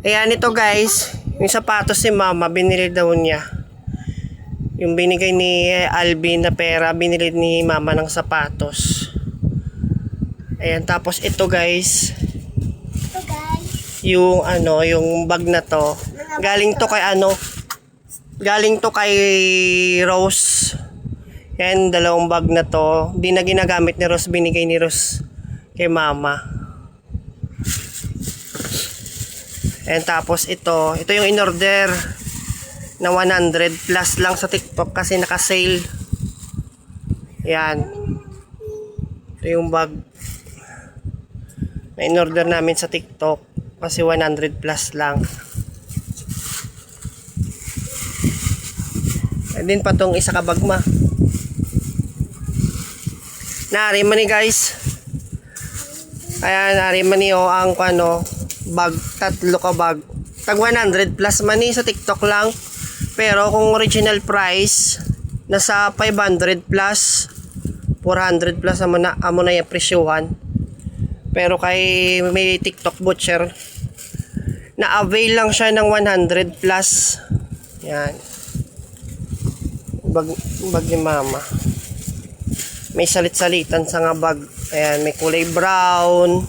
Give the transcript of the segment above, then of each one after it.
Ayan ito guys, yung sapatos ni mama, binili daw niya. Yung binigay ni Alvin na pera, binili ni mama ng sapatos. Ayan, tapos ito guys, yung yung bag na to, galing to kay Rose. Yan, dalawang bag na to, di na ginagamit ni Rose, binigay ni Rose kay mama. And tapos ito yung in-order na 100 plus lang sa TikTok kasi naka-sale. Yan. Ito yung bag na in-order namin sa TikTok kasi 100 plus lang. And din pa tong isa ka bag ma. Nari man ni guys. Ayan, nari man ni ang bag, tatlo ka bag. Tag 100 plus man ni sa TikTok lang. Pero kung original price nasa 500 plus 400 plus amo na yung presyuhan. Pero kay may TikTok butcher na avail lang siya ng 100 plus. Yan. Bag ni mama. May salit-salitan sa nga bag. Ayan, may kulay brown.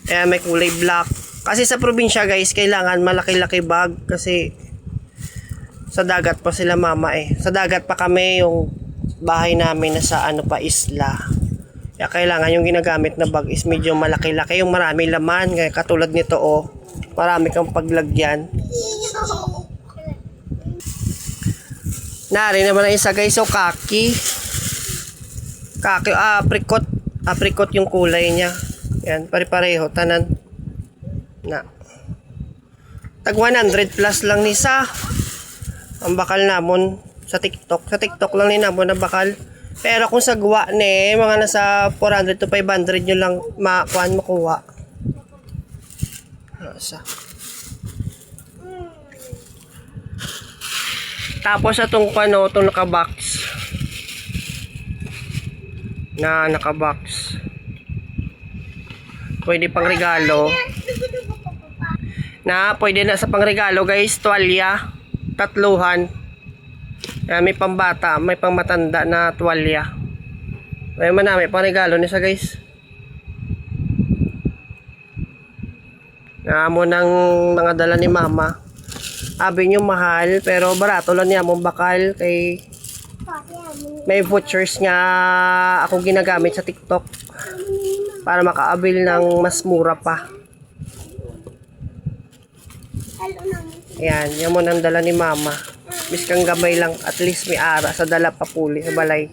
Ayan, may kulay black. Kasi sa probinsya guys, kailangan malaki-laki bag. Kasi sa dagat pa sila mama eh. Sa dagat pa kami, yung bahay namin nasa pa isla. Kaya kailangan yung ginagamit na bag is medyo malaki-laki. Yung marami laman. Kaya katulad nito marami kang paglagyan. Nari naman ang isa guys, kaki. Kaki, apricot. Apricot yung kulay niya. Yan, pare-pareho, tanan. Na. Tag 100 plus lang nisa. Ang bakal namon sa TikTok. Sa TikTok lang ni namon na bakal. Pero kung sa gawa ni, mga nasa 400 to 500 nyo lang makuha. Nasa. Tapos itong itong naka-box. Naka-box. Pwede pang regalo. Pwede na sa pangregalo guys, tuwalya, tatluhan. May pambata, may pangmatanda na tuwalya. May pang regalo nisa guys. Mo ng mga dala ni mama. Abi nyo mahal, pero barato lang niya mong bakal kay may vouchers nga ako ginagamit sa TikTok para makaabil ng mas mura pa. Ayan, yan mo nang dala ni mama. Miskang gamay lang, at least may ara sa dala pa puli sa balay.